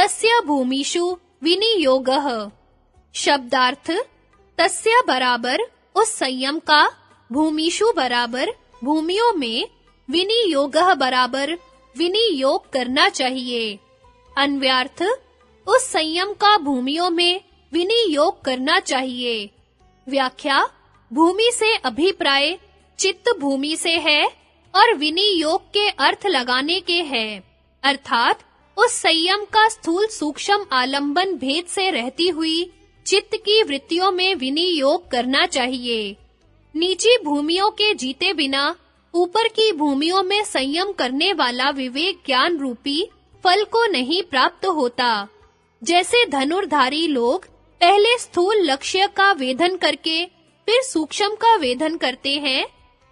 तस्य भूमिषु विनियोगः। शब्दार्थ तस्य बराबर उस संयम का, भूमिषु बराबर भूमियों में, विनियोगः बराबर विनियोग करना चाहिए। अन्वयार्थ उस संयम का भूमियों में विनियोग करना चाहिए। व्याख्या भूमि से अभिप्राय चित्त भूमि से है और विनियोग के अर्थ लगाने के हैं, अर्थात उस संयम का स्थूल सूक्ष्म आलंबन भेद से रहती हुई चित्त की वृत्तियों में विनियोग करना चाहिए। नीची भूमियों के जीते बिना ऊपर की भूमियों में संयम करने वाला विवेक ज्ञान रूपी फल को नहीं प्राप्त होता। जैसे धनुर्धारी लोग पहले स्थूल लक्ष्य का वेधन करके फिर सूक्ष्म का वेधन करते हैं,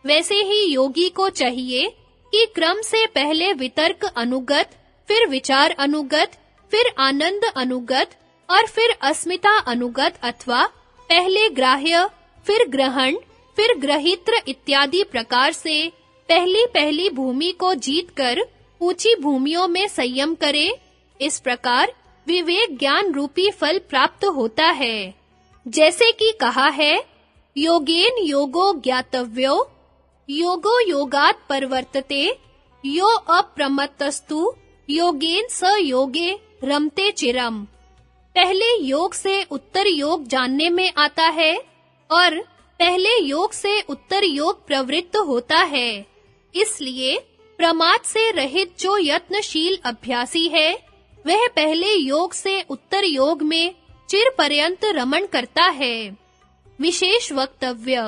वैसे ही योगी को चाहिए कि क्रम से पहले वितर्क अनुगत, फिर विचार अनुगत, फिर आनंद अनुगत और फिर अस्मिता अनुगत अथवा पहले ग्राह्य, फिर ग्रहण, फिर ग्रहित्र इत्यादि प्रकार से पहली भूमि को जीतकर ऊंची भूमियों में संयम करे। इस प्रकार विवेक ज्ञान रूपी फल प्राप्त होता है। जैसे कि कहा है, योगेन योगो ज्ञातव्यो, योगो योगात् परवर्तते, यो अप्रमत्तस्तु योगेन स योगे रमते चिरम। पहले योग से उत्तर योग जानने में आता है और पहले योग से उत्तर योग प्रवृत्त होता है। इसलिए प्रमाद से रहित जो यत्नशील अभ्यासी है, वह पहले योग से उत्तर योग में चिर पर्यंत रमण करता है। विशेष वक्तव्य।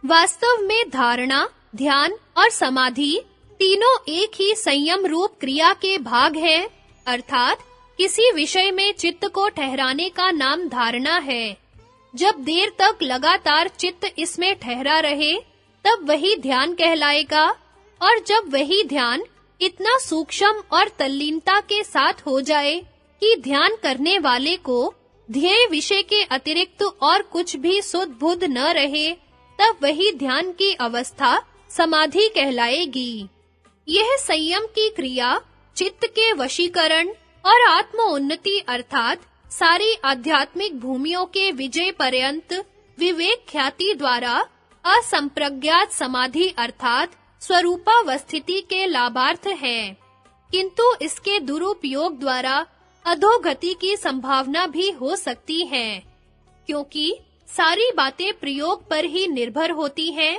वास्तव में धारणा, ध्यान और समाधि तीनों एक ही संयम रूप क्रिया के भाग हैं, अर्थात किसी विषय में चित्त को ठहराने का नाम धारणा है। जब देर तक लगातार चित्त इसमें ठहरा रहे, तब वही ध्यान कहलाएगा, और जब वही ध्यान इतना सूक्ष्म और तल्लीनता के साथ हो जाए कि ध्यान करने वाले को ध्येय विषय के अतिरिक्त और कुछ भी सुध बुध न रहे, तब वही ध्यान की अवस्था समाधि कहलाएगी। यह संयम की क्रिया चित्त के वशीकरण और आत्मोन्नति अर्थात सारी आध्यात्मिक भूमियों के विजय पर्यंत विवेक ख्याति द्वारा असंप्रज्ञात समाधि अर्थात स्वरूपावस्थिति के लाभार्थ है, किंतु इसके दुरुपयोग द्वारा अधोगति की संभावना भी हो सकती है, क्योंकि सारी बातें प्रयोग पर ही निर्भर होती हैं।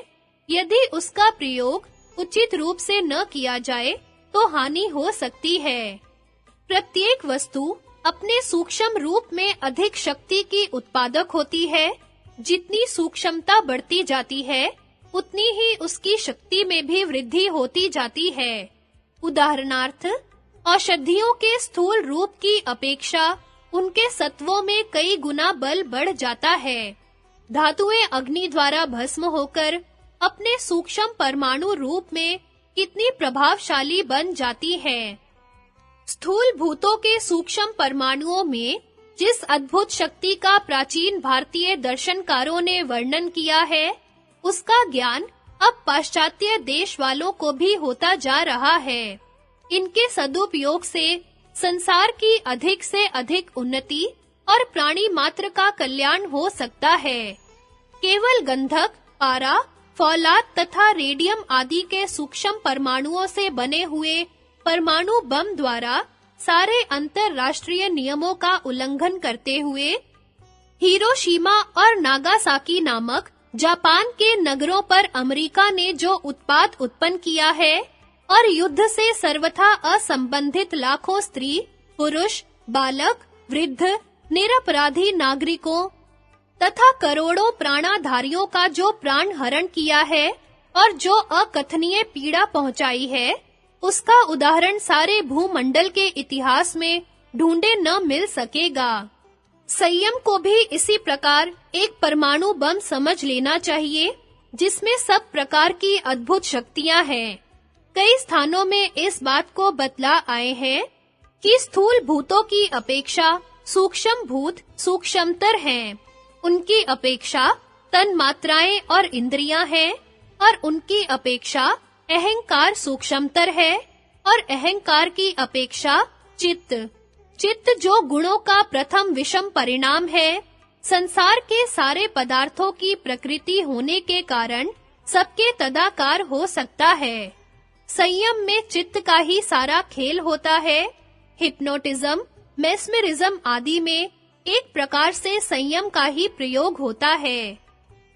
यदि उसका प्रयोग उचित रूप से न किया जाए तो हानि हो सकती है। प्रत्येक वस्तु अपने सूक्ष्म रूप में अधिक शक्ति की उत्पादक होती है। जितनी सूक्ष्मता बढ़ती जाती है, उतनी ही उसकी शक्ति में भी वृद्धि होती जाती है। उदाहरणार्थ, औषधियों के स्थूल रूप की अपेक्षा उनके सत्वों में कई गुना बल बढ़ जाता है। धातुएं अग्नि द्वारा भस्म होकर अपने सूक्ष्म परमाणु रूप में कितनी प्रभावशाली बन जाती हैं। स्थूल भूतों के सूक्ष्म परमाणुओं में जिस अद्भुत शक्ति का प्राचीन भारतीय दर्शनकारों ने वर्णन किया है, उसका ज्ञान अब पाश्चात्य देश वालों को भी होता जा रहा है। इनके सदुपयोग से संसार की अधिक से अधिक उन्नति और प्राणी मात्र का कल्याण हो सकता है। केवल गंधक, पारा, फौलाद तथा रेडियम आदि के सूक्ष्म परमाणुओं से बने हुए परमाणु बम द्वारा सारे अंतरराष्ट्रीय नियमों का उल्लंघन करते हुए हिरोशिमा और नागासाकी नामक जापान के नगरों पर अमेरिका ने जो उत्पात उत्पन्न किया है और युद्ध से सर्वथा असंबंधित लाखों स्त्री, पुरुष, बालक, वृद्ध, निरपराधी नागरिकों तथा करोड़ों प्राणाधारियों का जो प्राण हरण किया है और जो अकथनीय पीड़ा पहुंचाई है, उसका उदाहरण सारे भूमंडल के इतिहास में ढूंढे न मिल सकेगा। संयम को भी इसी प्रकार एक परमाणु बम समझ लेना चाहिए, जिसमें सब प्रकार की अद्भुत शक्तियां हैं। कई स्थानों में इस बात को बतला आए हैं कि स्थूल भूतों की अपेक्षा सूक्ष्म भूत सूक्ष्मतर हैं। उनकी अपेक्षा तन मात्राएं और इंद्रियां हैं और उनकी अपेक्षा अहंकार सूक्ष्मतर है और अहंकार की अपेक्षा चित्त। चित्त जो गुणों का प्रथम विषम परिणाम है, संसार के सारे पदार्थों की प्रकृति होने के कारण सबके तदाकार हो सकता है। संयम में चित्त का ही सारा खेल होता है। हिप्नोटिज्म, मेस्मेरिज्म आदि में एक प्रकार से संयम का ही प्रयोग होता है।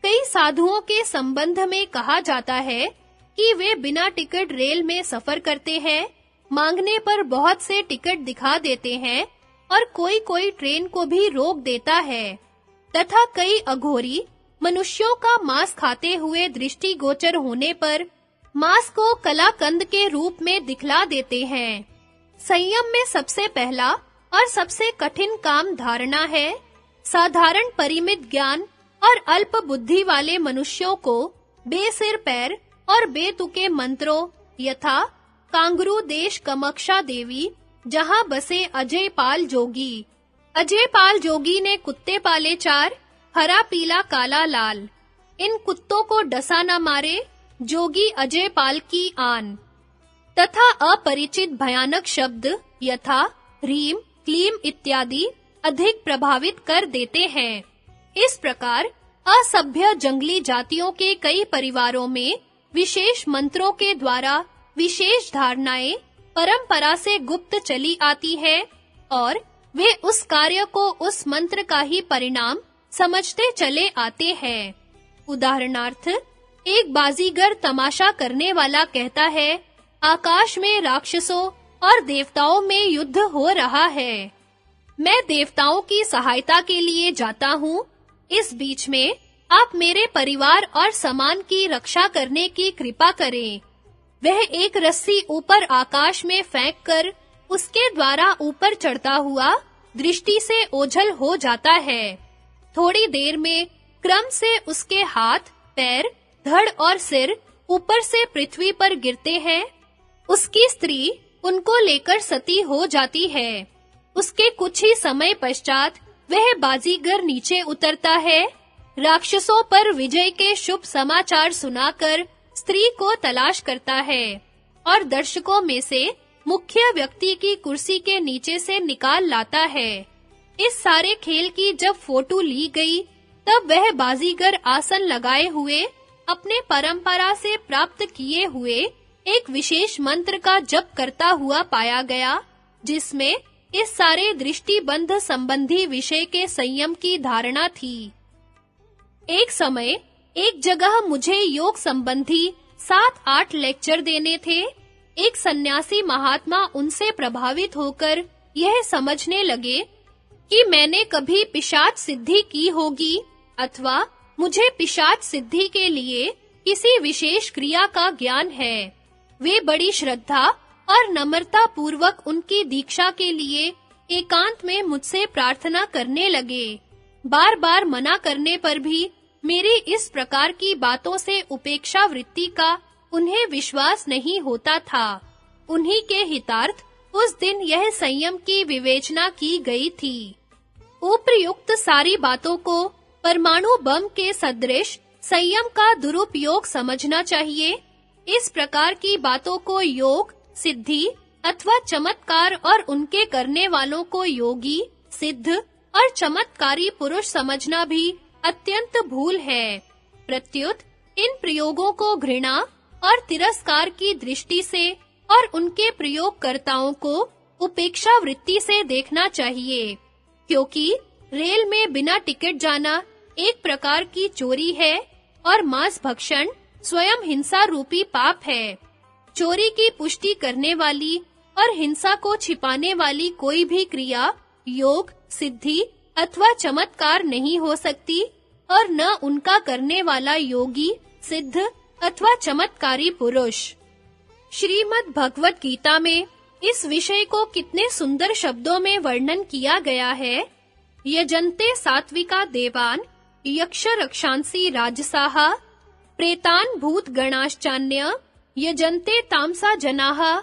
कई साधुओं के संबंध में कहा जाता है कि वे बिना टिकट रेल में सफर करते हैं, मांगने पर बहुत से टिकट दिखा देते हैं और कोई-कोई ट्रेन को भी रोक देता है, तथा कई अघोरी मनुष्यों का मांस खाते हुए दृष्टिगोचर होने पर मांस को कलाकंद के रूप में दिखला देते हैं। संयम में सबसे पहला और सबसे कठिन काम धारणा है। साधारण परिमित ज्ञान और अल्प बुद्धि वाले मनुष्यों को बेसिर पैर और बेतुके मंत्रों यथा कांगरू देश कमक्षा देवी, जहां बसे अजय पाल जोगी। अजय पाल जोगी ने कुत्ते पाले 4, हरा पीला काला लाल। इन कुत्तों को डसा न मारे, जोगी अजय पाल की आन। तथा अपरिचित भयानक शब्द यथा ह्रीम, क्लीम इत्यादि अधिक प्रभावित कर देते हैं। इस प्रकार असभ्य जंगली जातियों के कई परिवारों में विशेष मंत्रों के द्वारा विशेष धारणाएं परंपरा से गुप्त चली आती है और वे उस कार्य को उस मंत्र का ही परिणाम समझते चले आते हैं। उदाहरणार्थ, एक बाजीगर तमाशा करने वाला कहता है, आकाश में राक्षसों और देवताओं में युद्ध हो रहा है। मैं देवताओं की सहायता के लिए जाता हूँ। इस बीच में आप मेरे परिवार और सामान की रक्षा करने की कृपा करें। वह एक रस्सी ऊपर आकाश में फेंककर उसके द्वारा ऊपर चढ़ता हुआ दृष्टि से ओझल हो जाता है। थोड़ी देर में क्रम से उसके हाथ, पैर, धड़ और सिर ऊपर से पृथ्वी पर गिरते हैं। उसकी स्त्री उनको लेकर सती हो जाती है। उसके कुछ ही समय पश्चात वह बाजीगर नीचे उतरता है। राक्षसों पर विजय के शुभ समाचार सुनाकर स्त्री को तलाश करता है और दर्शकों में से मुख्य व्यक्ति की कुर्सी के नीचे से निकाल लाता है। इस सारे खेल की जब फोटो ली गई, तब वह बाजीगर आसन लगाए हुए अपने परंपरा से प्राप्त किए हुए एक विशेष मंत्र का जप करता हुआ पाया गया, जिसमें इस सारे दृष्टिबंध संबंधी विषय के संयम की धारणा थी। एक समय एक जगह मुझे योग संबंधी 7-8 लेक्चर देने थे। एक सन्यासी महात्मा उनसे प्रभावित होकर यह समझने लगे कि मैंने कभी पिशाच सिद्धि की होगी अथवा मुझे पिशाच सिद्धि के लिए किसी विशेष क्रिया का ज्ञान है। वे बड़ी श्रद्धा और नम्रता पूर्वक उनकी दीक्षा के लिए एकांत में मुझसे प्रार्थना करने लगे। बार-बार मना करने पर भी मेरी इस प्रकार की बातों से उपेक्षा वृत्ति का उन्हें विश्वास नहीं होता था। उन्हीं के हितार्थ उस दिन यह संयम की विवेचना की गई थी। उपर्युक्त सारी बातों को परमाणु बम के सदृश संयम का दुरुपयोग समझना चाहिए। इस प्रकार की बातों को योग, सिद्धि अथवा चमत्कार और उनके करने वालों को योगी, सिद्ध और चमत्कारी पुरुष समझना भी अत्यंत भूल है। प्रत्युत इन प्रयोगों को घृणा और तिरस्कार की दृष्टि से और उनके प्रयोगकर्ताओं को उपेक्षा वृत्ति से देखना चाहिए, क्योंकि रेल में बिना टिकट जाना एक प्रकार की चोरी है और मांस भक्षण स्वयं हिंसा रूपी पाप है। चोरी की पुष्टि करने वाली और हिंसा को छिपाने वाली कोई भी क्रिया योग, सिद्धि अथवा चमत्कार नहीं हो सकती और न उनका करने वाला योगी, सिद्ध अथवा चमत्कारी पुरुष। श्रीमद् भगवत गीता में इस विषय को कितने सुंदर शब्दों में वर्णन किया गया है। यजन्ते सात्विका देवान यक्ष रक्षांसि राजसाः प्रेतान भूत गणाश्चान्य यजन्ते तामसा जनाः